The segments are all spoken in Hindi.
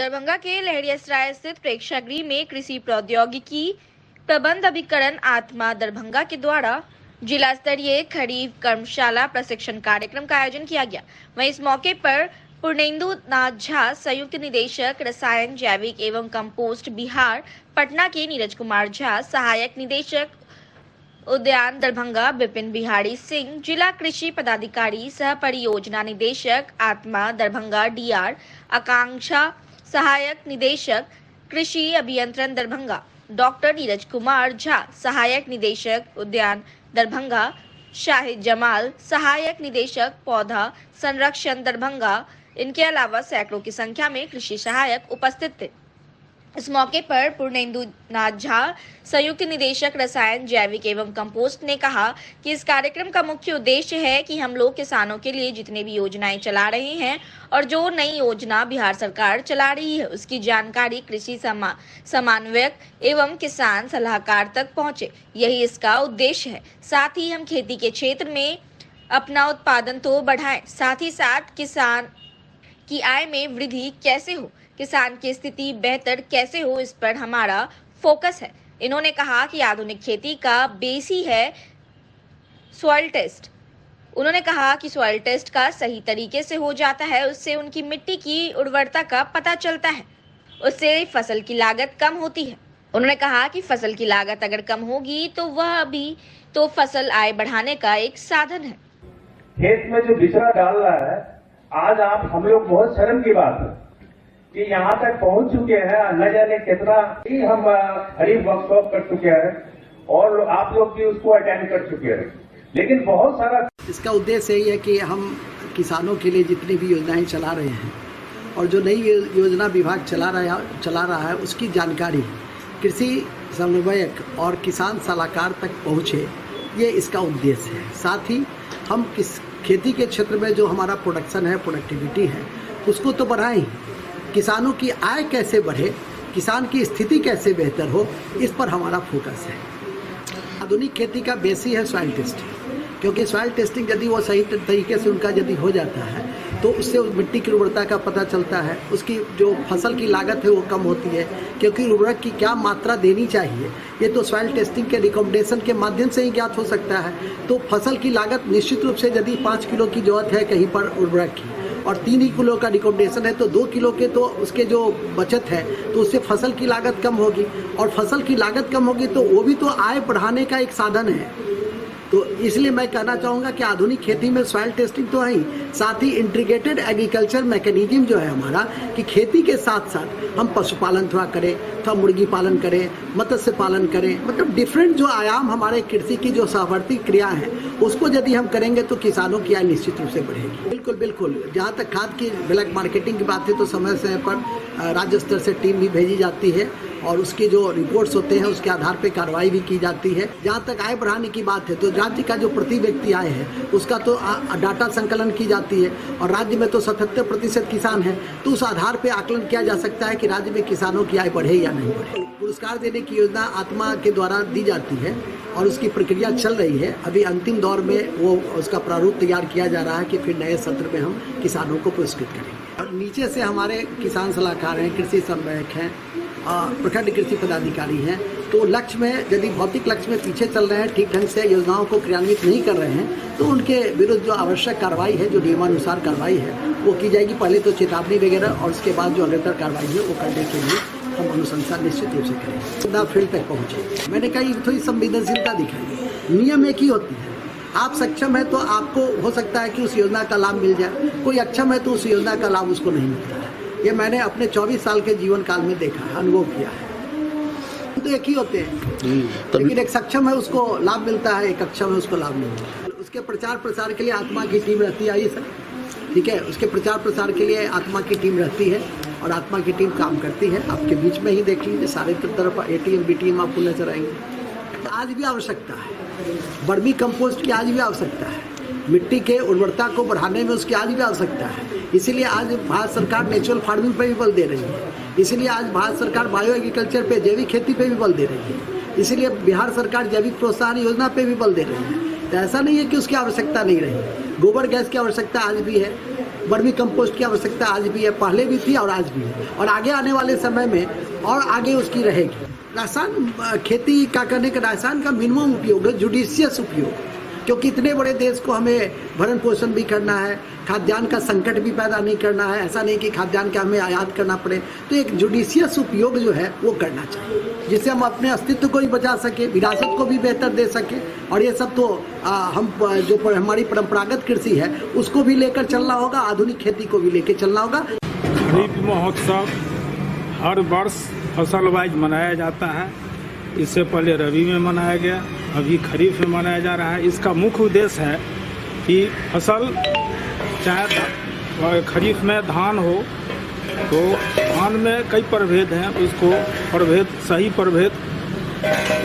दरभंगा के लहरियासराय स्थित प्रेक्षागृह में कृषि प्रौद्योगिकी प्रबंध अभिकरण आत्मा दरभंगा के द्वारा जिला स्तरीय खरीफ कर्मशाला प्रशिक्षण कार्यक्रम का आयोजन किया गया। वहीं इस मौके पर पूर्णेंदु नाथ झा, संयुक्त निदेशक रसायन जैविक एवं कंपोस्ट बिहार पटना के नीरज कुमार झा, सहायक निदेशक उद्यान दरभंगा विपिन बिहारी सिंह, जिला कृषि पदाधिकारी सह परियोजना निदेशक आत्मा दरभंगा डीआर आकांक्षा, सहायक निदेशक कृषि अभियंत्रण दरभंगा डॉक्टर नीरज कुमार झा, सहायक निदेशक उद्यान दरभंगा शाहिद जमाल, सहायक निदेशक पौधा संरक्षण दरभंगा। इनके अलावा सैकड़ों की संख्या में कृषि सहायक उपस्थित थे। इस मौके पर पूर्णेंदु नाथ झा, संयुक्त निदेशक रसायन जैविक एवं कंपोस्ट ने कहा कि इस कार्यक्रम का मुख्य उद्देश्य है कि हम लोग किसानों के लिए जितने भी योजनाएं चला रहे हैं और जो नई योजना बिहार सरकार चला रही है उसकी जानकारी कृषि समन्वयक एवं किसान सलाहकार तक पहुंचे, यही इसका उद्देश्य है। साथ ही हम खेती के क्षेत्र में अपना उत्पादन तो बढ़ाएं, साथ ही साथ किसान की आय में वृद्धि कैसे हो, किसान की स्थिति बेहतर कैसे हो, इस पर हमारा फोकस है। इन्होंने कहा कि आधुनिक खेती का बेस ही है सॉइल टेस्ट। उन्होंने कहा कि सॉइल टेस्ट का सही तरीके से हो जाता है, उससे उनकी मिट्टी की उर्वरता का पता चलता है, उससे फसल की लागत कम होती है। उन्होंने कहा कि फसल की लागत अगर कम होगी तो वह भी तो फसल आय बढ़ाने का एक साधन है। खेत में जो बिचड़ा डाल रहा है, आज आप हम लोग बहुत शर्म की बात है कि यहाँ तक पहुँच चुके हैं, न जाने कितना ही हम खरीफ वर्कशॉप कर चुके हैं और आप लोग भी उसको अटेंड कर चुके हैं, लेकिन बहुत सारा इसका उद्देश्य यही है कि हम किसानों के लिए जितनी भी योजनाएं चला रहे हैं और जो नई योजना विभाग चला रहा है उसकी जानकारी कृषि समन्वयक और किसान सलाहकार तक पहुँचे, ये इसका उद्देश्य है। साथ ही हम खेती के क्षेत्र में जो हमारा प्रोडक्शन है, प्रोडक्टिविटी है, उसको तो बढ़ाएं, किसानों की आय कैसे बढ़े, किसान की स्थिति कैसे बेहतर हो, इस पर हमारा फोकस है। आधुनिक खेती का बेस ही है सॉइल टेस्टिंग, क्योंकि सॉइल टेस्टिंग यदि वो सही तरीके से उनका यदि हो जाता है तो उससे उस मिट्टी की उर्वरता का पता चलता है, उसकी जो फसल की लागत है वो कम होती है, क्योंकि उर्वरक की क्या मात्रा देनी चाहिए ये तो सॉइल टेस्टिंग के रिकमेंडेशन के माध्यम से ही ज्ञात हो सकता है। तो फसल की लागत निश्चित रूप से यदि 5 किलो की जरूरत है कहीं पर उर्वरक की और 3 ही किलो का रिकमेंडेशन है तो 2 किलो के तो उसके जो बचत है तो उससे फसल की लागत कम होगी, और फसल की लागत कम होगी तो वो भी तो आय बढ़ाने का एक साधन है। तो इसलिए मैं कहना चाहूँगा कि आधुनिक खेती में सॉइल टेस्टिंग तो है ही, साथ ही इंटीग्रेटेड एग्रीकल्चर मैकेनिज्म जो है हमारा कि खेती के साथ साथ हम पशुपालन थोड़ा करें, थोड़ा मुर्गी पालन करें, मत्स्य पालन करें, मतलब डिफरेंट जो आयाम हमारे कृषि की जो सहवर्ती क्रिया है उसको यदि हम करेंगे तो किसानों की आय निश्चित रूप से बढ़ेगी। बिल्कुल बिल्कुल। जहाँ तक खाद की ब्लैक मार्केटिंग की बात है तो समय समय पर राज्य स्तर से टीम भी भेजी जाती है और उसके जो रिपोर्ट्स होते हैं उसके आधार पर कार्रवाई भी की जाती है। जहाँ तक आय बढ़ाने की बात है तो राज्य का जो प्रति व्यक्ति आय है उसका तो डाटा संकलन की जाती है और राज्य में तो 77% किसान है, तो उस आधार पर आकलन किया जा सकता है कि राज्य में किसानों की आय बढ़े या नहीं बढ़े। पुरस्कार देने की योजना आत्मा के द्वारा दी जाती है और उसकी प्रक्रिया चल रही है। अभी अंतिम दौर में वो उसका प्रारूप तैयार किया जा रहा है कि फिर नए सत्र में हम किसानों को पुरस्कृत करेंगे। और नीचे से हमारे किसान सलाहकार हैं, कृषि समन्वयक हैं, प्रखंड कृषि पदाधिकारी हैं, तो लक्ष्य में यदि भौतिक लक्ष्य में पीछे चल रहे हैं, ठीक ढंग से योजनाओं को क्रियान्वित नहीं कर रहे हैं तो उनके विरुद्ध जो आवश्यक कार्रवाई है, जो नियमानुसार कार्रवाई है वो की जाएगी। पहले तो चेतावनी वगैरह और उसके बाद जो अग्रतर कार्रवाई है वो करने के लिए हम अनुशंसा निश्चित रूप से करेंगे। फील्ड तक पहुँचे, मैंने कहा थोड़ी संवेदनशीलता दिखाई। नियम एक ही होती है, आप सक्षम है तो आपको हो सकता है कि उस योजना का लाभ मिल जाए, कोई अक्षम है तो उस योजना का लाभ उसको नहीं मिलता है। ये मैंने अपने 24 साल के जीवन काल में देखा है, अनुभव किया है। तो एक ही होते हैं, लेकिन एक सक्षम है उसको लाभ मिलता है, एक अक्षम है उसको लाभ नहीं मिलता है। उसके प्रचार प्रसार के लिए आत्मा की टीम रहती है, आइए सर, ठीक है, उसके प्रचार प्रसार के लिए आत्मा की टीम रहती है और आत्मा की टीम काम करती है। आपके बीच में ही देख लीजिए, सारे तरफ ATM BTM आपको नजर आएंगे। आज भी आवश्यकता है, वर्मी कंपोस्ट की आज भी आवश्यकता है, मिट्टी के उर्वरता को बढ़ाने में उसकी आज भी आवश्यकता है। इसीलिए आज भारत सरकार नेचुरल फार्मिंग पे भी बल दे रही है, इसीलिए आज भारत सरकार बायो एग्रीकल्चर पे, जैविक खेती पे भी बल दे रही है, इसीलिए बिहार सरकार जैविक प्रोत्साहन योजना पे भी बल दे रही है। तो ऐसा नहीं है कि उसकी आवश्यकता नहीं रही। गोबर गैस की आवश्यकता आज भी है, वर्मी कंपोस्ट की आवश्यकता आज भी है, पहले भी थी और आज भी है, और आगे आने वाले समय में और आगे उसकी रहेगी। रासायन खेती का करने का रासायन का मिनिमम उपयोग है, जुडिशियस उपयोग, क्योंकि इतने बड़े देश को हमें भरण पोषण भी करना है, खाद्यान्न का संकट भी पैदा नहीं करना है, ऐसा नहीं कि खाद्यान्न का हमें आयात करना पड़े। तो एक जुडिशियस उपयोग जो है वो करना चाहिए, जिससे हम अपने अस्तित्व को भी बचा सके, विरासत को भी बेहतर दे सके। और ये सब तो हम जो हमारी परंपरागत कृषि है उसको भी लेकर चलना होगा, आधुनिक खेती को भी लेकर चलना होगा। खरीफ महोत्सव हर वर्ष फसल वाइज मनाया जाता है। इससे पहले रबी में मनाया गया, अभी खरीफ में मनाया जा रहा है। इसका मुख्य उद्देश्य है कि फसल, चाहे खरीफ में धान हो तो धान में कई प्रभेद हैं, उसको सही प्रभेद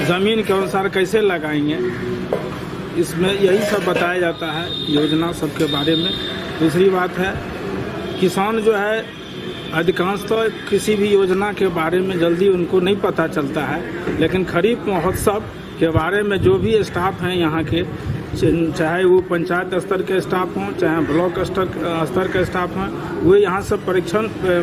ज़मीन के अनुसार कैसे लगाएंगे, इसमें यही सब बताया जाता है योजना सबके बारे में। दूसरी बात है, किसान जो है अधिकांश तो किसी भी योजना के बारे में जल्दी उनको नहीं पता चलता है, लेकिन खरीफ महोत्सव के बारे में जो भी स्टाफ हैं यहाँ के, चाहे वो पंचायत स्तर के स्टाफ हों, चाहे ब्लॉक स्तर के स्टाफ हों, वो यहाँ से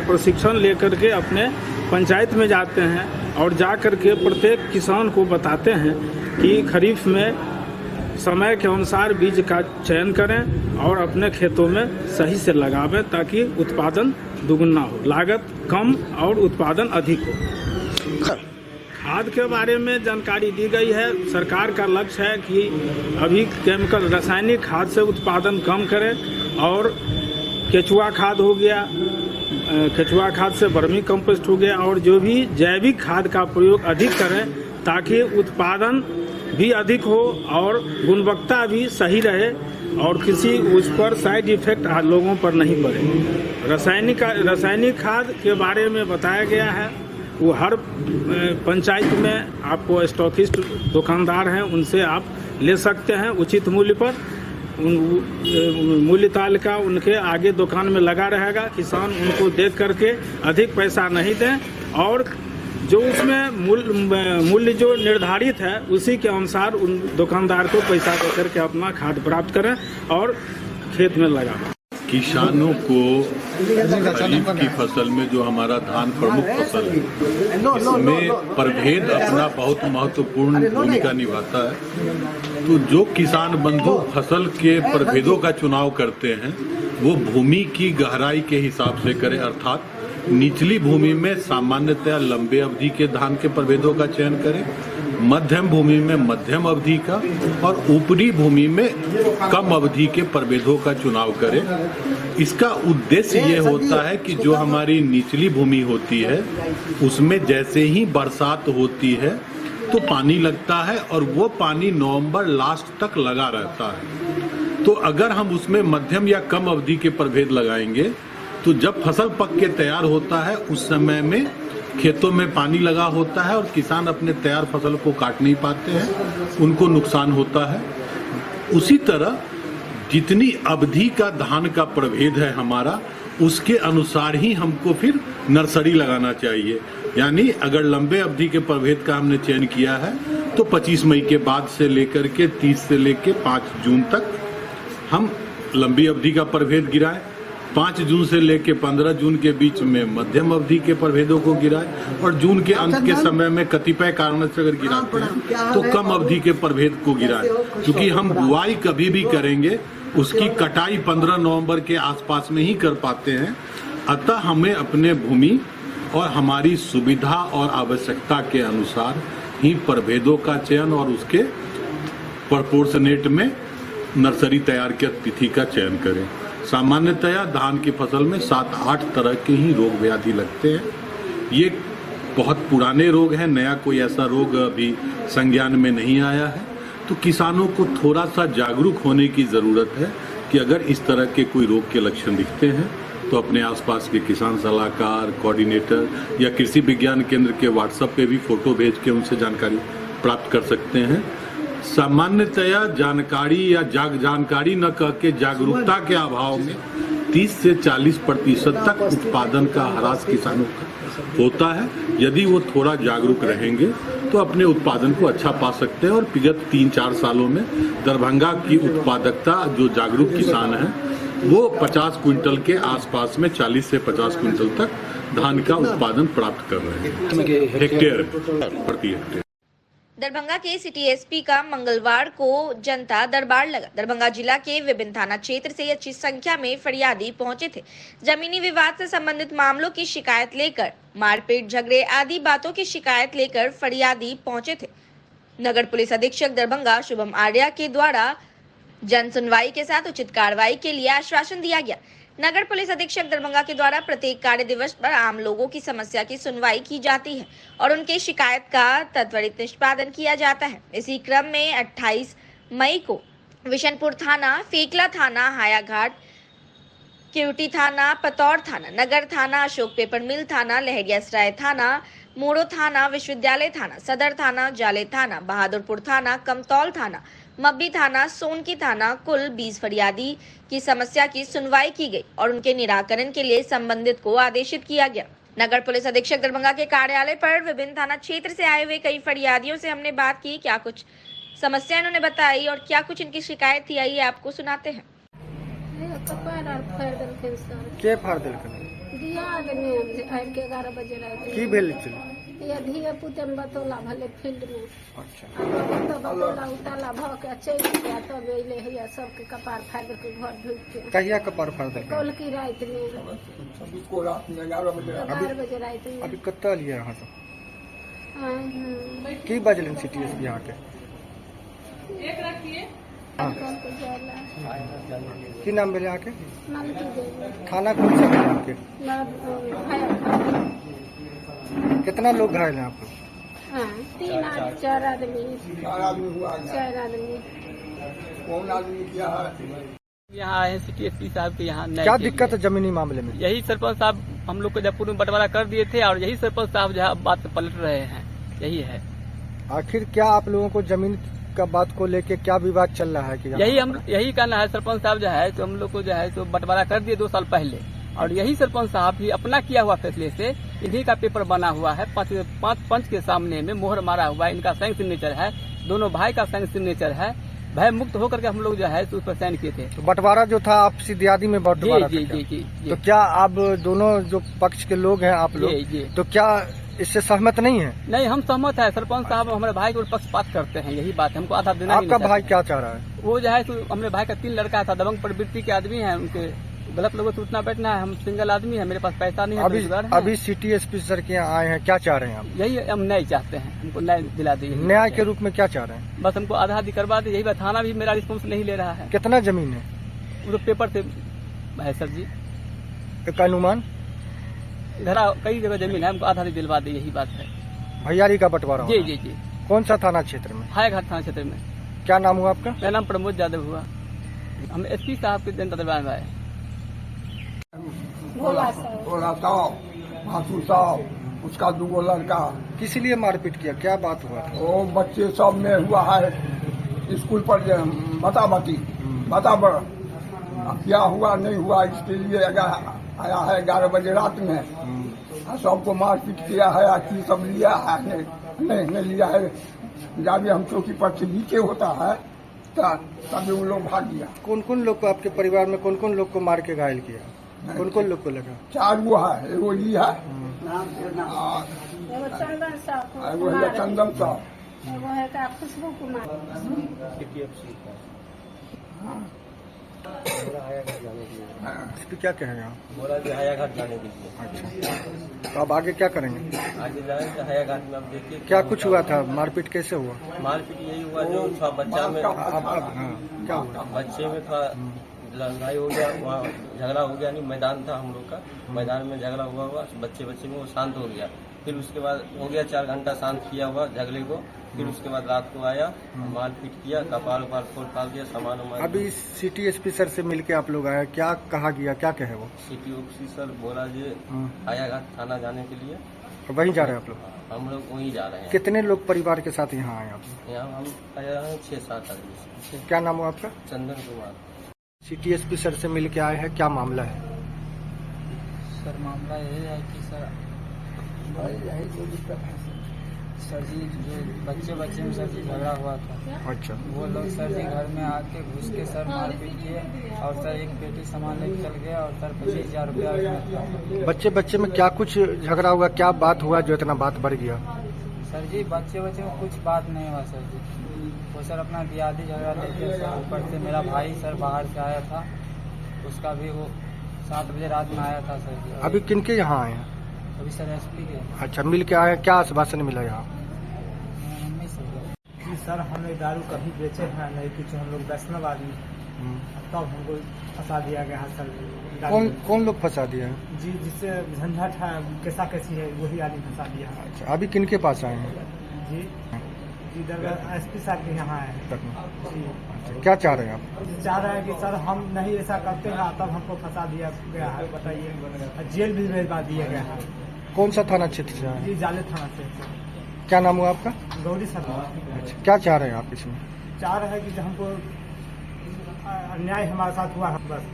प्रशिक्षण लेकर के अपने पंचायत में जाते हैं और जा कर के प्रत्येक किसान को बताते हैं कि खरीफ में समय के अनुसार बीज का चयन करें और अपने खेतों में सही से लगावें, ताकि उत्पादन दुगुना हो, लागत कम और उत्पादन अधिक हो। खाद के बारे में जानकारी दी गई है। सरकार का लक्ष्य है कि अभी केमिकल रासायनिक खाद से उत्पादन कम करें और केचुआ खाद हो गया, केचुआ खाद से वर्मी कंपोस्ट हो गया, और जो भी जैविक खाद का प्रयोग अधिक करें, ताकि उत्पादन भी अधिक हो और गुणवत्ता भी सही रहे और किसी उस पर साइड इफेक्ट लोगों पर नहीं पड़े। रासायनिक खाद के बारे में बताया गया है। वो हर पंचायत में आपको स्टॉकिस्ट दुकानदार हैं, उनसे आप ले सकते हैं उचित मूल्य पर। मूल्य तालिका उनके आगे दुकान में लगा रहेगा, किसान उनको देख करके अधिक पैसा नहीं दें और जो उसमें मूल्य जो निर्धारित है उसी के अनुसार उन दुकानदार को पैसा दे करके अपना खाद प्राप्त करें और खेत में लगाएं। किसानों को खरीफ की फसल में जो हमारा धान प्रमुख फसल है, इसमें प्रभेद अपना बहुत महत्वपूर्ण भूमिका निभाता है। तो जो किसान बंधु फसल के प्रभेदों का चुनाव करते हैं वो भूमि की गहराई के हिसाब से करें, अर्थात निचली भूमि में सामान्यतया लंबे अवधि के धान के प्रभेदों का चयन करें, मध्यम भूमि में मध्यम अवधि का और ऊपरी भूमि में कम अवधि के प्रभेदों का चुनाव करें। इसका उद्देश्य ये होता है कि जो हमारी निचली भूमि होती है उसमें जैसे ही बरसात होती है तो पानी लगता है और वो पानी नवंबर लास्ट तक लगा रहता है। तो अगर हम उसमें मध्यम या कम अवधि के प्रभेद लगाएंगे तो जब फसल पक के तैयार होता है उस समय में खेतों में पानी लगा होता है और किसान अपने तैयार फसल को काट नहीं पाते हैं, उनको नुकसान होता है। उसी तरह जितनी अवधि का धान का प्रभेद है हमारा, उसके अनुसार ही हमको फिर नर्सरी लगाना चाहिए। यानी अगर लंबे अवधि के प्रभेद का हमने चयन किया है तो 25 मई के बाद से लेकर के 30 से लेकर 5 जून तक हम लंबी अवधि का प्रभेद गिराएं, 5 जून से लेकर 15 जून के बीच में मध्यम अवधि के प्रभेदों को गिराएं और जून के अंत के समय में कतिपय कारणों से अगर गिराते हैं तो कम अवधि के प्रभेद को गिराएं। क्योंकि हम बुआई कभी भी करेंगे उसकी कटाई 15 नवंबर के आसपास में ही कर पाते हैं। अतः हमें अपने भूमि और हमारी सुविधा और आवश्यकता के अनुसार ही प्रभेदों का चयन और उसके प्रोपोर्शनेट में नर्सरी तैयार की तिथि का चयन करें। सामान्यतया धान की फसल में 7-8 तरह के ही रोग व्याधि लगते हैं। ये बहुत पुराने रोग हैं, नया कोई ऐसा रोग अभी संज्ञान में नहीं आया है। तो किसानों को थोड़ा सा जागरूक होने की ज़रूरत है कि अगर इस तरह के कोई रोग के लक्षण दिखते हैं तो अपने आसपास के किसान सलाहकार, कोऑर्डिनेटर या कृषि विज्ञान केंद्र के व्हाट्सएप पे भी फोटो भेज के उनसे जानकारी प्राप्त कर सकते हैं। सामान्यतया जानकारी न कह के जागरूकता के अभाव में 30 से 40% तक उत्पादन का ह्रास किसानों का होता है। यदि वो थोड़ा जागरूक रहेंगे तो अपने उत्पादन को अच्छा पा सकते हैं। और विगत 3-4 सालों में दरभंगा की उत्पादकता जो जागरूक किसान हैं वो 50 क्विंटल के आसपास में 40 से 50 क्विंटल तक धान का उत्पादन प्राप्त कर रहे हैं हेक्टेयर प्रति हेक्टेयर। दरभंगा के सिटी एसपी का मंगलवार को जनता दरबार लगा। दरभंगा जिला के विभिन्न थाना क्षेत्र से अच्छी संख्या में फरियादी पहुंचे थे। जमीनी विवाद से संबंधित मामलों की शिकायत लेकर, मारपीट, झगड़े आदि बातों की शिकायत लेकर फरियादी पहुंचे थे। नगर पुलिस अधीक्षक दरभंगा शुभम आर्या के द्वारा जन सुनवाई के साथ उचित कार्रवाई के लिए आश्वासन दिया गया। नगर पुलिस अधीक्षक दरभंगा के द्वारा प्रत्येक कार्य दिवस पर आम लोगों की समस्या की सुनवाई की जाती है और उनके शिकायत का त्वरित निष्पादन किया जाता है। इसी क्रम में 28 मई को विशनपुर थाना, फेकला थाना, हायाघाट, केवटी थाना, पतौर थाना, नगर थाना, अशोक पेपर मिल थाना, लहरियासराय थाना, मोड़ो थाना, विश्वविद्यालय थाना, सदर थाना, जाले थाना, बहादुरपुर थाना, कमतौल थाना, मब्बी थाना, सोनकी थाना, कुल 20 फरियादी की समस्या की सुनवाई की गई और उनके निराकरण के लिए संबंधित को आदेशित किया गया। नगर पुलिस अधीक्षक दरभंगा के कार्यालय पर विभिन्न थाना क्षेत्र से आए हुए कई फरियादियों से हमने बात की। क्या कुछ समस्या इन्होंने बताई और क्या कुछ इनकी शिकायत थी, आइए आपको सुनाते हैं। के फाड़ देलकै दिया आदमी 11 बजे रात की भेल छल ये धिया पुते में बतौला भले फील्ड में। अच्छा तो बतौला उताला भ के चल गया तब अइले हैया सबके कपार फाड़ के घर ढुक के। कहिया कपार फाड़ देलकै कल की रात में 11 बजे रात में। अभी कत्ता लिया यहाँ से की बजलन सिटी एसपी यहाँ के की नाम भेले यहाँ के थाना कौन सा है आपके? कितना लोग घायल हैं आपको? 4 आदमी। कौन आदमी क्या है? यहाँ आए सिटी एसपी साहब के यहाँ क्या दिक्कत है जमीनी मामले में? यही सरपंच साहब हम लोग को जयपुर में बंटवारा कर दिए थे और यही सरपंच साहब जो है बात पलट रहे हैं, यही है। आखिर क्या आप लोगों को जमीन का बात को लेके क्या विवाद चल रहा है कि यही कहना है सरपंच साहब जो है तो हम लोग को जो है तो बंटवारा कर दिए 2 साल पहले और यही सरपंच साहब भी अपना किया हुआ फैसले से इन्हीं का पेपर बना हुआ है, 5 पंच के सामने में मोहर मारा हुआ है, इनका साइन सिग्नेचर है, दोनों भाई का साइन सिग्नेचर है। भय मुक्त होकर के हम लोग जो है उस पर साइन किए थे। तो बंटवारा जो था आपसी दियादी में बंटवारा जी। तो क्या आप दोनों जो पक्ष के लोग हैं आप लोग तो क्या इससे सहमत नहीं है? नहीं, हम सहमत है। सरपंच साहब हमारे भाई को पक्षपात करते हैं, यही बात है। हमको आधा देना। आपका भाई क्या चाह रहा है? वो जो है तो हमारे भाई का 3 लड़का था, दबंग प्रवृत्ति के आदमी है, उनके गलत लोगों से उठना बैठना है। हम सिंगल आदमी है, मेरे पास पैसा नहीं है। अभी सिटी एसपी सर के यहाँ आए हैं, क्या चाह रहे हैं आप? यही हम न्याय चाहते हैं, हमको न्याय दिला दे। न्याय के रूप में क्या चाह रहे हैं? बस हमको आधा आधी करवा दे, यही बात। थाना भी मेरा रिस्पॉन्स नहीं ले रहा है। कितना जमीन है? वो तो पेपर से है सर जी, का अनुमान इधर कई जगह जमीन है, हमको आधा आधी दिलवा दे, यही बात है। भैयारी का बंटवारा? जी। कौन सा थाना क्षेत्र में? हायाघाट थाना क्षेत्र में। क्या नाम हुआ आपका? मेरा नाम प्रमोद यादव हुआ। हम एसपी साहब के जनता दरबार में आए। भोला साहब, भासू साहब, उसका 2 लड़का। किस लिए मारपीट किया, क्या बात हुआ? वो बच्चे सब में हुआ है, स्कूल पर बता क्या हुआ नहीं हुआ इसके लिए आया है 11 बजे रात में। सबको मारपीट किया है, की सब लिया है, नहीं लिया है। जब हम चौकी पर से नीचे होता है तभी उन लोग भाग गया। कौन लोग को आपके परिवार में कौन लोग को मार के घायल किया? कौन लोग को लगा? 4 वो है, एगो ये है, एगो है चंदन साहब, एगो है का खुशबू कुमार। इस पे क्या कहेंगे आप? बोला कि हायाघाट जाने के लिए। अच्छा, तो अब आगे क्या करेंगे? आगे जाएंगे हायाघाट में। अब देखिए क्या कुछ हुआ था, मारपीट कैसे हुआ? मारपीट यही हुआ जो था बच्चा में, क्या हुआ? बच्चे में था लड़ाई हो गया, वहाँ झगड़ा हो गया। नहीं, मैदान था हम लोग का, मैदान में झगड़ा हुआ बच्चे में वो शांत हो गया। फिर उसके बाद हो गया 4 घंटा शांत किया हुआ झगड़े को। फिर उसके बाद रात को आया, मारपीट किया, कपाल फोड़ फाड़ दिया, सामान। अभी सिटी एसपी सर से मिलके आप लोग आए, क्या कहा गया, क्या कहे वो? सिटी एसपी सर बोला जी हायाघाट थाना जाने के लिए। वहीं जा रहे हैं आप लोग? हम लोग वहीं जा रहे हैं। कितने लोग परिवार के साथ यहाँ आए आप? यहाँ हम आया हैं 6-7 आदमी। क्या नाम हुआ आपका? Chandan Kumar. City SP sir से मिलके आए हैं, क्या मामला है? सर मामला यही है कि सर सर जी जो बच्चे में सर जी झगड़ा हुआ था। अच्छा। वो लोग सर जी घर में आके घुस के सर मारपीट किए और सर एक पेटी सामान लेके चल गया और सर 25,000 रुपया। बच्चे में क्या कुछ झगड़ा हुआ, क्या बात हुआ जो इतना बात बढ़ गया? सर जी बच्चे में कुछ बात नहीं हुआ सर जी। वो सर अपना दियादी झगड़ा लेके सर ऊपर से मेरा भाई सर बाहर से आया था, उसका भी वो 7 बजे रात में आया था सर जी। अभी किनके यहाँ आए हैं? अभी सर एसपी के। अच्छा, मिल के आए, क्या आश्वासन मिला यहाँ? जी सर हमने दारू कभी बेचे हैं नहीं, कुछ हम लोग वैष्णव आदमी, तब हमको फंसा दिया गया है सर। कौन लोग फंसा दिया है? जी जिससे झंझट है, कैसा कैसी है, वही आदमी फंसा दिया है। अच्छा, अभी किनके पास आए हैं? जी जी दरगाह एसपी साहब के यहाँ आए हैं जी। अच्छा, क्या चाह रहे हैं आप? चाह रहे हैं कि सर हम नहीं ऐसा करते हैं, तब हमको फंसा दिया गया है, बताइए। जेल भी भेजवा दिया गया है। कौन सा थाना क्षेत्र से आए? जी जाले थाना से। क्या नाम हुआ आपका? गौरी शर्मा। अच्छा, क्या चाह रहे हैं आप इसमें? चाह रहे हैं कि हमको अन्याय हमारे साथ हुआ है, बस।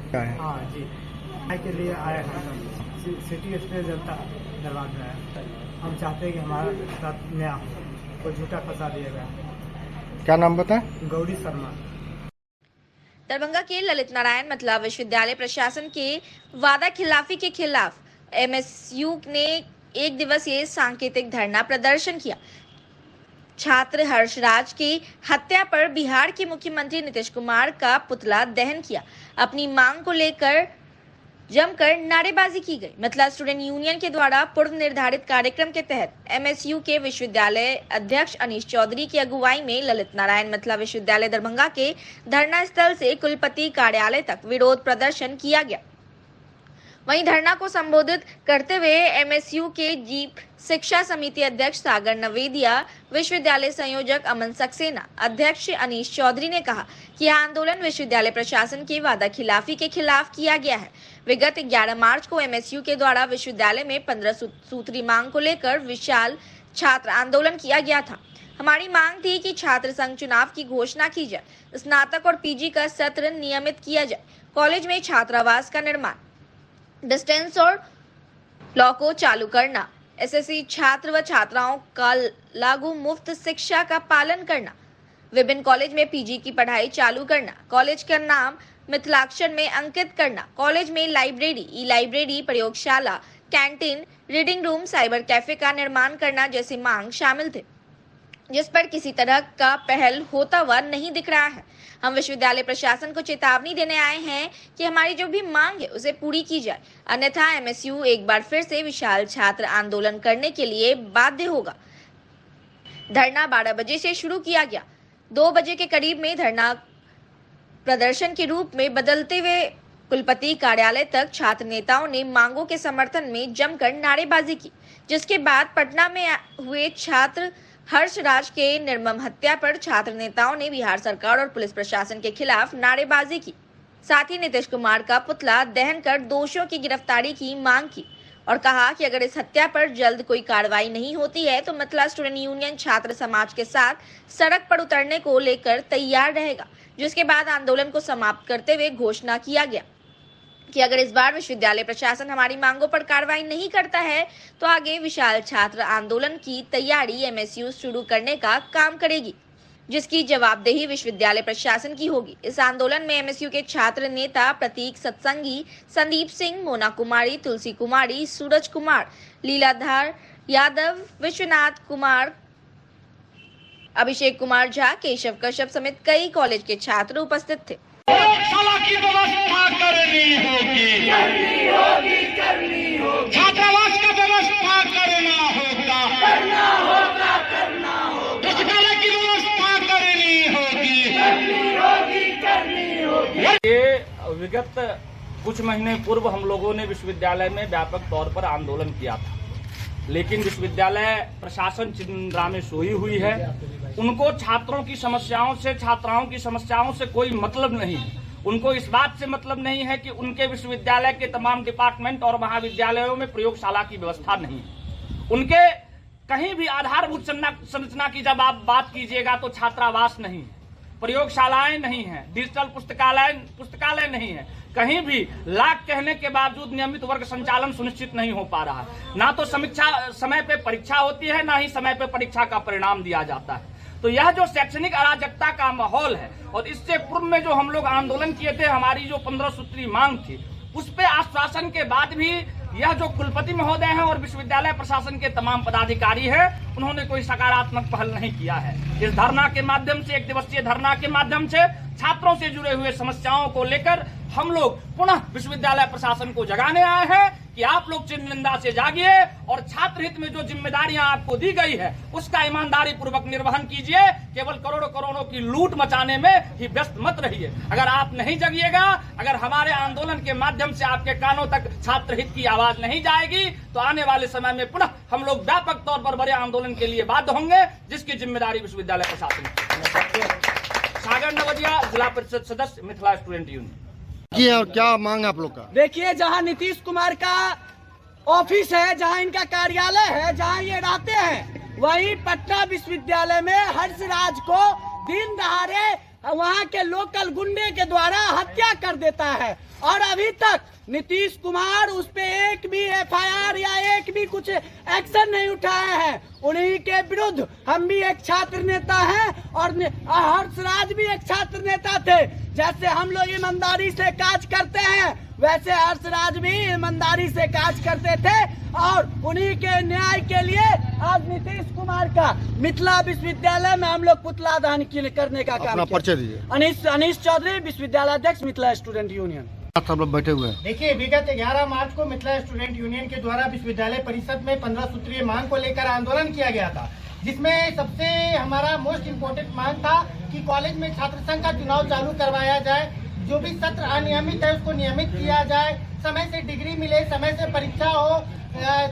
क्या है? हाँ जी, न्याय के लिए आए हैं। सिटी एक्सप्रेस जनता दरबार में आए। हम चाहते हैं कि हमारे साथ न्याय हो, कोई झूठा फंसा दिया गया। क्या नाम बताएं? गौरी शर्मा। दरभंगा के ललित नारायण मतला विश्वविद्यालय प्रशासन के वादा खिलाफी के खिलाफ एमएसयू ने एक दिवसीय सांकेतिक धरना प्रदर्शन किया। छात्र हर्षराज की हत्या पर बिहार के मुख्यमंत्री नीतीश कुमार का पुतला दहन किया। अपनी मांग को लेकर जमकर नारेबाजी की गई। मतला स्टूडेंट यूनियन के द्वारा पूर्व निर्धारित कार्यक्रम के तहत एमएसयू के विश्वविद्यालय अध्यक्ष अनीश चौधरी की अगुवाई में ललित नारायण मतला विश्वविद्यालय दरभंगा के धरना स्थल से कुलपति कार्यालय तक विरोध प्रदर्शन किया गया। वहीं धरना को संबोधित करते हुए एमएसयू के जीप शिक्षा समिति अध्यक्ष सागर नवेदिया, विश्वविद्यालय संयोजक अमन सक्सेना, अध्यक्ष अनीश चौधरी ने कहा कि यह आंदोलन विश्वविद्यालय प्रशासन की वादा खिलाफी के खिलाफ किया गया है। विगत 11 मार्च को एमएसयू के द्वारा विश्वविद्यालय में 15 सूत्री मांग को लेकर विशाल छात्र आंदोलन किया गया था। हमारी मांग थी कि छात्र संघ चुनाव की घोषणा की जाए, स्नातक और पीजी का सत्र नियमित किया जाए, कॉलेज में छात्रावास का निर्माण, डिस्टेंस और लॉ को चालू करना, एसएससी छात्र व छात्राओं का लागू मुफ्त शिक्षा का पालन करना, विभिन्न कॉलेज में पीजी की पढ़ाई चालू करना, कॉलेज का नाम मिथिलाक्षर में अंकित करना, कॉलेज में लाइब्रेरी, ई लाइब्रेरी, प्रयोगशाला, canteen, reading room, cyber cafe का निर्माण करना जैसी मांग शामिल थे, जिस पर किसी तरह का पहल होता हुआ नहीं दिख रहा है। हम विश्वविद्यालय प्रशासन को चेतावनी देने आए हैं कि हमारी जो भी मांग है उसे पूरी की जाए, अन्यथा एमएसयू एक बार फिर से विशाल छात्र आंदोलन करने के लिए बाध्य होगा। धरना 12 बजे से शुरू किया गया। 2 बजे के करीब में धरना प्रदर्शन के रूप में बदलते हुए कुलपति कार्यालय तक छात्र नेताओं ने मांगों के समर्थन में जमकर नारेबाजी की, जिसके बाद पटना में हुए छात्र हर्षराज के निर्मम हत्या पर छात्र नेताओं ने बिहार सरकार और पुलिस प्रशासन के खिलाफ नारेबाजी की। साथ ही नीतीश कुमार का पुतला दहन कर दोषियों की गिरफ्तारी की मांग की और कहा कि अगर इस हत्या पर जल्द कोई कार्रवाई नहीं होती है तो मतला स्टूडेंट यूनियन छात्र समाज के साथ सड़क पर उतरने को लेकर तैयार रहेगा। जिसके बाद आंदोलन को समाप्त करते हुए घोषणा किया गया कि अगर इस बार विश्वविद्यालय प्रशासन हमारी मांगों पर कार्रवाई नहीं करता है तो आगे विशाल छात्र आंदोलन की तैयारी एमएसयू शुरू करने का काम करेगी, जिसकी जवाबदेही विश्वविद्यालय प्रशासन की होगी। इस आंदोलन में एमएसयू के छात्र नेता प्रतीक सत्संगी, संदीप सिंह, मोना कुमारी, तुलसी कुमारी, सूरज कुमार, लीलाधर यादव, विश्वनाथ कुमार, अभिषेक कुमार झा, केशव कश्यप समेत कई कॉलेज के छात्र उपस्थित थे। प्रयोगशाला की व्यवस्था करनी होगी, छात्रावास का व्यवस्था करना होगा, पुस्तकालय की व्यवस्था करनी होगी। ये विगत कुछ महीने पूर्व हम लोगों ने विश्वविद्यालय में व्यापक तौर पर आंदोलन किया था, लेकिन विश्वविद्यालय प्रशासन चिंता में सोई हुई है। उनको छात्रों की समस्याओं से, छात्राओं की समस्याओं से कोई मतलब नहीं है। उनको इस बात से मतलब नहीं है कि उनके विश्वविद्यालय के तमाम डिपार्टमेंट और महाविद्यालयों में प्रयोगशाला की व्यवस्था नहीं है। उनके कहीं भी आधारभूत संरचना की जब आप बात कीजिएगा तो छात्रावास नहीं है, प्रयोगशालाएं नहीं है, डिजिटल पुस्तकालय नहीं है, कहीं भी लाख कहने के बावजूद नियमित वर्ग संचालन सुनिश्चित नहीं हो पा रहा है। ना तो समीक्षा समय पे परीक्षा होती है, ना ही समय पे परीक्षा का परिणाम दिया जाता है। तो यह जो शैक्षणिक अराजकता का माहौल है, और इससे पूर्व में जो हम लोग आंदोलन किए थे, हमारी जो 15 सूत्री मांग थी, उस पे आश्वासन के बाद भी यह जो कुलपति महोदय हैं और विश्वविद्यालय प्रशासन के तमाम पदाधिकारी हैं, उन्होंने कोई सकारात्मक पहल नहीं किया है। इस धरना के माध्यम से, एक दिवसीय धरना के माध्यम से छात्रों से जुड़े हुए समस्याओं को लेकर हम लोग पुनः विश्वविद्यालय प्रशासन को जगाने आए हैं कि आप लोग चिन्निंदा से जागिए और छात्र हित में जो जिम्मेदारियां आपको दी गई है उसका ईमानदारी पूर्वक निर्वहन कीजिए। केवल करोड़ों करोड़ों की लूट मचाने में ही व्यस्त मत रहिए। अगर आप नहीं जगिएगा, अगर हमारे आंदोलन के माध्यम से आपके कानों तक छात्र हित की आवाज नहीं जाएगी, तो आने वाले समय में पुनः हम लोग व्यापक तौर पर बड़े आंदोलन के लिए बाध्य होंगे, जिसकी जिम्मेदारी विश्वविद्यालय प्रशासन की। सागर नवजिया, जिला परिषद सदस्य, मिथिला स्टूडेंट यूनियन। और क्या मांग आप लोग का? देखिए, जहां नीतीश कुमार का ऑफिस है, जहां इनका कार्यालय है, जहां ये रहते हैं, वहीं पटना विश्वविद्यालय में हर्षराज को दिन दहाड़े वहां के लोकल गुंडे के द्वारा हत्या कर देता है, और अभी तक नीतीश कुमार उस पे एक भी FIR या एक भी कुछ एक्शन नहीं उठाए हैं। उन्हीं के विरुद्ध हम भी एक छात्र नेता हैं और हर्षराज भी एक छात्र नेता थे। जैसे हम लोग ईमानदारी से काज करते हैं, वैसे हर्षराज भी ईमानदारी से काज करते थे, और उन्हीं के न्याय के लिए आज नीतीश कुमार का मिथिला विश्वविद्यालय में हम लोग पुतला दहन करने का काम परिचय दीजिए। अनीश चौधरी, विश्वविद्यालय अध्यक्ष, मिथिला स्टूडेंट यूनियन। सब लोग बैठे हुए हैं। देखिए, विगत 11 मार्च को मिथिला स्टूडेंट यूनियन के द्वारा विश्वविद्यालय परिषद में 15 सूत्रीय मांग को लेकर आंदोलन किया गया था, जिसमें सबसे हमारा मोस्ट इम्पोर्टेंट मांग था कि कॉलेज में छात्र संघ का चुनाव चालू करवाया जाए, जो भी सत्र अनियमित है उसको नियमित किया जाए, समय से डिग्री मिले, समय से परीक्षा हो,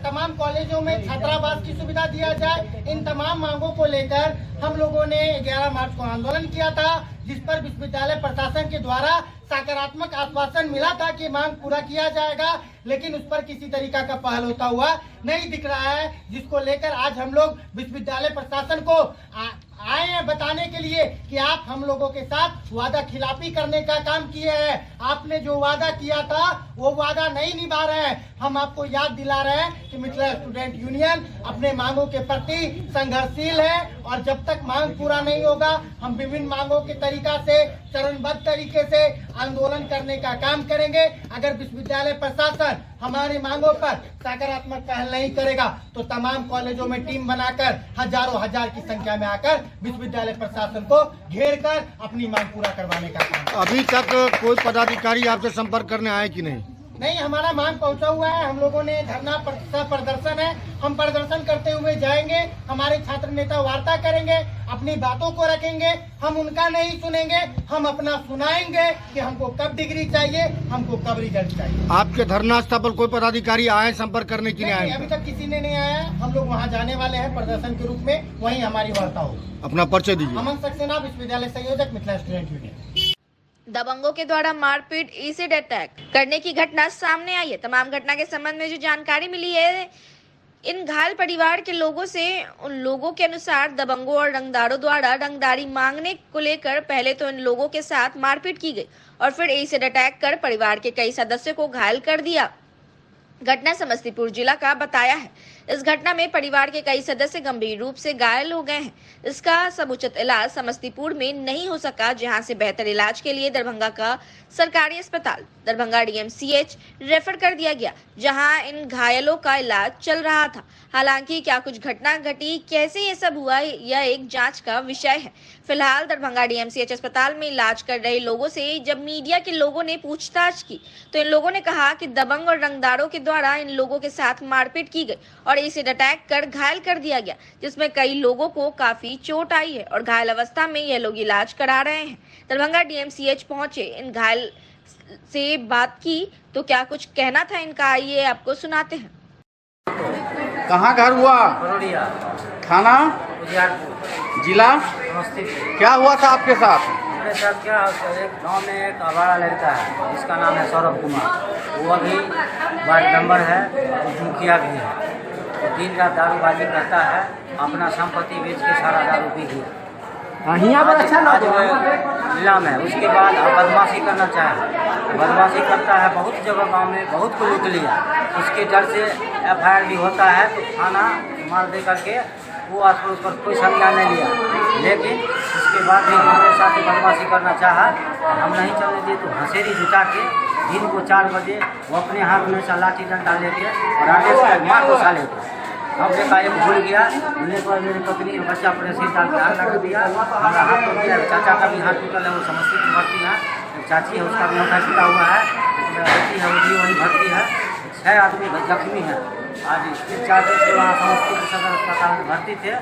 तमाम कॉलेजों में छात्रावास की सुविधा दिया जाए। इन तमाम मांगों को लेकर हम लोगों ने 11 मार्च को आंदोलन किया था, जिस पर विश्वविद्यालय प्रशासन के द्वारा सकारात्मक आश्वासन मिला था कि मांग पूरा किया जाएगा, लेकिन उस पर किसी तरीका का पहल होता हुआ नहीं दिख रहा है, जिसको लेकर आज हम लोग विश्वविद्यालय प्रशासन को आए हैं बताने के लिए कि आप हम लोगों के साथ वादा खिलाफी करने का काम किए हैं। आपने जो वादा किया था वो वादा नहीं निभा रहे हैं। हम आपको याद दिला रहे हैं कि मिथिला स्टूडेंट यूनियन अपने मांगों के प्रति संघर्षशील है, और जब तक मांग पूरा नहीं होगा हम विभिन्न मांगों के तरीका से चरणबद्ध तरीके से आंदोलन करने का काम करेंगे। अगर विश्वविद्यालय प्रशासन हमारी मांगों पर सकारात्मक पहल नहीं करेगा तो तमाम कॉलेजों में टीम बनाकर हजारों हजार की संख्या में आकर विश्वविद्यालय प्रशासन को घेर कर अपनी मांग पूरा करवाने का काम। अभी तक कोई पदाधिकारी आपसे संपर्क करने आए कि नहीं? नहीं, हमारा मांग पहुंचा हुआ है। हम लोगों ने धरना प्रदर्शन है, हम प्रदर्शन करते हुए जाएंगे। हमारे छात्र नेता वार्ता करेंगे, अपनी बातों को रखेंगे, हम उनका नहीं सुनेंगे, हम अपना सुनाएंगे कि हमको कब डिग्री चाहिए, हमको कब रिजल्ट चाहिए। आपके धरना स्थल पर कोई पदाधिकारी आए संपर्क करने की नहीं आए? अभी तक किसी ने नहीं आया। हम लोग वहाँ जाने वाले हैं प्रदर्शन के रूप में, वहीं हमारी वार्ता होगी। अपना परिचय दीजिए। अमन सक्सेना, विश्वविद्यालय संयोजक, मिथिला स्टूडेंट यूनियन। दबंगों के द्वारा मारपीट, एसिड अटैक करने की घटना सामने आई है। तमाम घटना के संबंध में जो जानकारी मिली है इन घायल परिवार के लोगों से, उन लोगों के अनुसार दबंगों और रंगदारों द्वारा रंगदारी मांगने को लेकर पहले तो इन लोगों के साथ मारपीट की गई और फिर एसिड अटैक कर परिवार के कई सदस्यों को घायल कर दिया। घटना समस्तीपुर जिला का बताया है। इस घटना में परिवार के कई सदस्य गंभीर रूप से घायल हो गए हैं। इसका समुचित इलाज समस्तीपुर में नहीं हो सका, जहां से बेहतर इलाज के लिए दरभंगा का सरकारी अस्पताल दरभंगा DMCH रेफर कर दिया गया, जहां इन घायलों का इलाज चल रहा था। हालांकि क्या कुछ घटना घटी, कैसे ये सब हुआ, यह एक जांच का विषय है। फिलहाल दरभंगा DMCH अस्पताल में इलाज कर रहे लोगों से जब मीडिया के लोगों ने पूछताछ की तो इन लोगों ने कहा कि दबंग और रंगदारों के द्वारा इन लोगों के साथ मारपीट की गई और एसिड अटैक कर घायल कर दिया गया, जिसमें कई लोगों को काफी चोट आई है और घायल अवस्था में ये लोग इलाज करा रहे हैं। दरभंगा DMCH पहुंचे, इन घायल से बात की तो क्या कुछ कहना था इनका, आइए आपको सुनाते हैं। कहाँ घर हुआ? बरोड़िया थाना उजियारपुर, जिला समस्तीपुर। क्या हुआ था आपके साथ? मेरे साथ क्या, एक गांव में एक आवारा लड़का है जिसका नाम है सौरभ कुमार। वो अभी वार्ड मेंबर है, मुखिया भी है। वो दिन रात दारूबाजी करता है, अपना संपत्ति बेच के सारा दारू पी गया। यहाँ पर अच्छा ना जिला में उसके बाद बदमाशी करना चाहे, बदमाशी करता है बहुत जगह गांव में, बहुत को लूट लिया। उसके डर से FIR भी होता है तो थाना मार दे करके वो आस पड़ोस पर कोई संज्ञान नहीं लिया। लेकिन उसके बाद भी हमारे साथ बदमाशी करना चाहा, हम नहीं चलने दिए तो हंसेरी जुटा के दिन को 4 बजे वो अपने हाथ में से लाठी डंडा लेके और आगे से मार को साले हम देखा एक भूल गया, भूलने के बाद मेरी पत्नी और बच्चा अपने सिर डाल के हाथ लगा दिया, हमारा हाथ टूट गया। चाचा का भी हाथ टूटल है, वो समस्तीपुर भर्ती है। चाची है उसका भी अंगूठा टूटा हुआ है, बेटी है वो भी वहीं भर्ती है। 6 आदमी जख्मी हैं। आज 4 दिन से वहाँ समस्तीपुर सदर अस्पताल में भर्ती थे,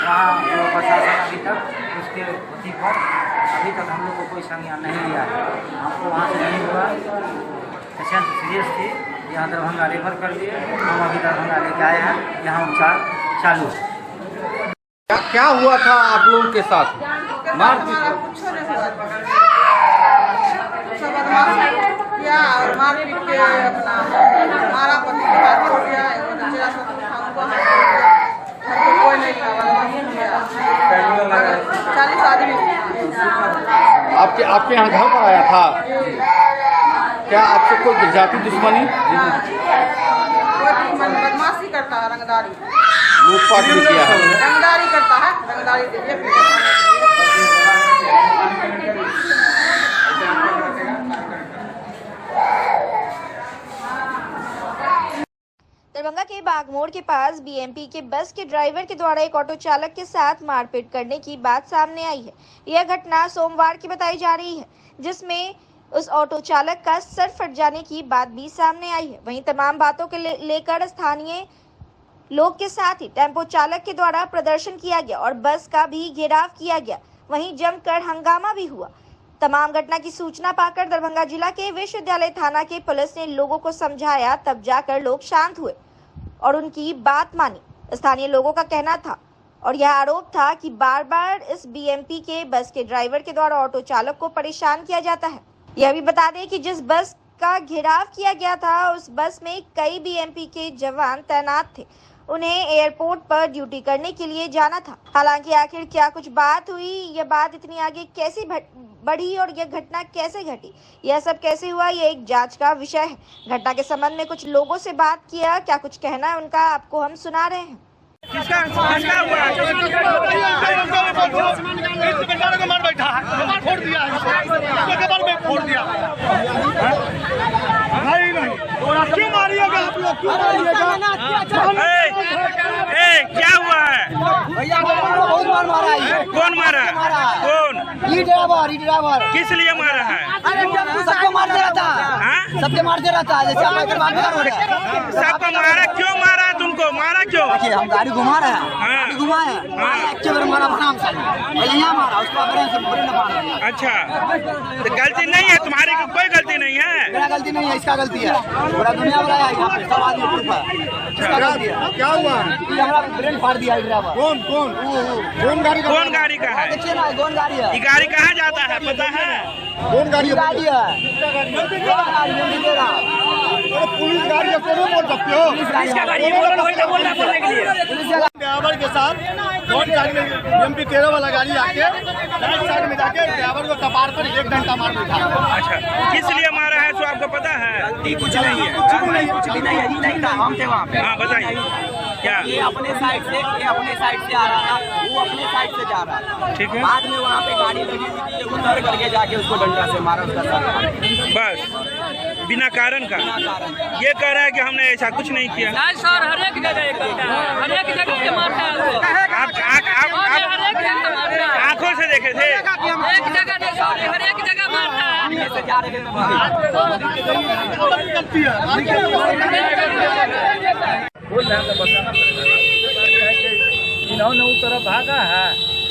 वहाँ प्रशासन अभी तक उसके अति पर अभी तक हम लोग को कोई संज्ञान नहीं लिया है। हमको वहाँ से नहीं हुआ, पेशेंट सीरियस थी, यहाँ दरभंगा रेफर कर दिए। हम अभी दरभंगा लेके आए हैं, यहाँ उपचार चालू है। क्या हुआ था आप लोगों के साथ? किया और मारपीट के अपना मारा पति के हाथ छोड़ दिया, चेहरा सब कोई नहीं था, 40 आदमी। आपके यहाँ घर पर आया था क्या? आपसे कोई जाति दुश्मनी? बदमाशी करता है, रंगदारी लूटपाट भी किया है, रंगदारी करता है, रंगदारी दरभंगा के बागमोड़ के पास BMP के बस के ड्राइवर के द्वारा एक ऑटो चालक के साथ मारपीट करने की बात सामने आई है। यह घटना सोमवार की बताई जा रही है, जिसमें उस ऑटो चालक का सर फट जाने की बात भी सामने आई है। वहीं तमाम बातों के लेकर स्थानीय लोग के साथ ही टेम्पो चालक के द्वारा प्रदर्शन किया गया और बस का भी घेराव किया गया। वहीं जमकर हंगामा भी हुआ। तमाम घटना की सूचना पाकर दरभंगा जिला के विश्वविद्यालय थाना के पुलिस ने लोगों को समझाया, तब जाकर लोग शांत हुए और उनकी बात मानी। स्थानीय लोगों का कहना था और यह आरोप था कि बार बार इस BMP के बस के ड्राइवर के द्वारा ऑटो चालक को परेशान किया जाता है। यह भी बता दें कि जिस बस का घेराव किया गया था उस बस में कई BMP के जवान तैनात थे। उन्हें एयरपोर्ट पर ड्यूटी करने के लिए जाना था। हालांकि आखिर क्या कुछ बात हुई, यह बात इतनी आगे कैसे बढ़ी और यह घटना कैसे घटी, यह सब कैसे हुआ, यह एक जांच का विषय है। घटना के संबंध में कुछ लोगों से बात किया, क्या कुछ कहना है उनका आपको हम सुना रहे हैं। क्यों मारिएगा आप लोग? क्यों मारिएगा? क्या हुआ है? भैया बहुत मारा है। कौन मारा? कौन? ये ड्राइवर। किस लिए मारा है? अरे सबको मार दे रहा था, सबके मार दे रहा था। जैसे सबको मारा? क्यों मारा? तुमको मारा क्यों? हम गाड़ी घुमा रहे हैं, गाड़ी घुमाए मारा मारा उसको। अच्छा, तो गलती नहीं है तुम्हारी? कोई गलती नहीं है? मेरा गलती नहीं है, इसका गलती है। पूरा दुनिया वाला है यहाँ पे, सब आदमी प्रूफ है। क्या हुआ? ये हमारा ब्रेन फाड़ दिया ड्राइवर। कौन गाड़ी का है? देखिए ना, कौन गाड़ी है? ये गाड़ी कहाँ जाता है पता है? कौन गाड़ी है? पुलिस गाड़ी है, बोल सकते हो? ड्राइवर के साथ कौन गाड़ी में BMP 13 वाला गाड़ी आके राइट साइड में जाके ड्राइवर को कपार पर 1 घंटा मार बैठा। अच्छा, किस लिए मारा है तो आपको पता है? कुछ नहीं है, कुछ भी नहीं है। नहीं था, हम थे वहाँ पे। हाँ बताइए क्या? ये अपने साइड से आ रहा था, वो अपने साइड से जा रहा था। ठीक है। बाद में वहाँ पे गाड़ी लगी हुई थी, उतर करके जाके उसको डंडा से मारा उसका सर। बस बिना कारण का? ये कह रहा है कि हमने ऐसा कुछ नहीं किया। सर हर एक जगह मारता है। आप आंखों से देखे थे? एक जगह नहीं सर, हर एक जगह मारता है। इन्होंने उस तरफ भागा है,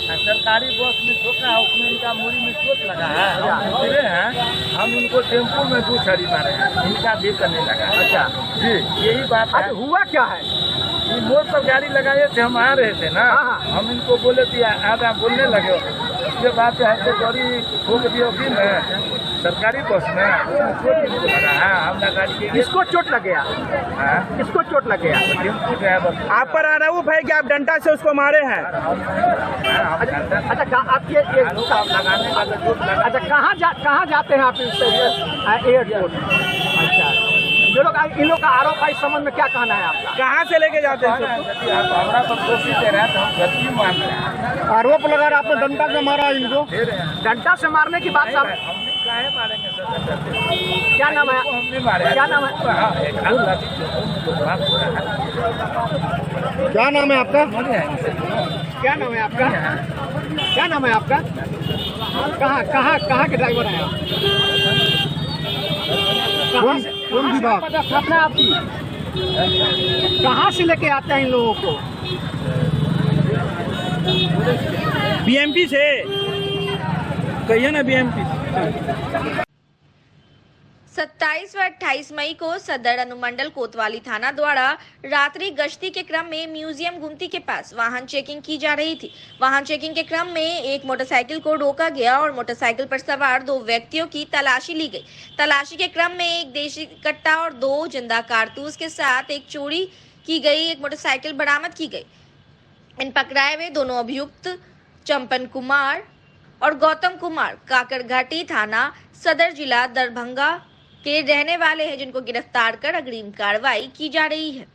सरकारी बस में ठोका है, उसमें इनका मूड़ी में चोट लगा है, हम गिरे हैं। हम उनको टेम्पो में 2 छड़ी मारे हैं, इनका भी करने लगा। अच्छा जी, यही बात है। हुआ क्या है? ये मोड़ पर गाड़ी लगाए थे, हम आ रहे थे ना, हम इनको बोले थे आधा बोलने लगे। उसके बाद गाड़ी ठोक दी में सरकारी बस में चोट लगा है, हमने गाड़ी के किसको चोट लग गया? किसको चोट लग गया? Tempo driver. आप पर आरोप है कि आप डंडा से उसको मारे हैं। अच्छा आप ये लगाने का तो चोट लगा। अच्छा कहाँ जाते हैं आप एयरपोर्ट? अच्छा जो लोग इन लोग का आरोप है, इस संबंध में क्या कहना है आपका? कहाँ से लेके जाते हैं? हमारा पर दोषी दे रहे हैं तो हम गलती मान रहे हैं। आरोप लगा रहा, आपने डंडा से मारा इनको? डंडा से मारने की बात साहब हमने काहे मारेंगे सर? क्या नाम है? हमने मारे। क्या नाम है? क्या नाम है आपका? क्या नाम है आपका? क्या नाम है आपका? कहाँ के ड्राइवर हैं आप? कौन विभाग? पदस्थापना आपकी? कहाँ से लेके आते हैं इन लोगों को? बीएमपी से कहिए ना, बीएमपी से। 27 व 28 मई को सदर अनुमंडल कोतवाली थाना द्वारा रात्रि गश्ती के क्रम में म्यूजियम गुमती के पास वाहन चेकिंग की जा रही थी। वाहन चेकिंग के क्रम में एक मोटरसाइकिल को रोका गया और मोटरसाइकिल पर सवार 2 व्यक्तियों की तलाशी ली गई। तलाशी के क्रम में एक देशी कट्टा और 2 जिंदा कारतूस के साथ एक चोरी की गई एक मोटरसाइकिल बरामद की गई। इन पकड़ाए हुए दोनों अभियुक्त चंपन कुमार और गौतम कुमार काकरघाटी थाना सदर जिला दरभंगा के रहने वाले हैं, जिनको गिरफ्तार कर अग्रिम कार्रवाई की जा रही है।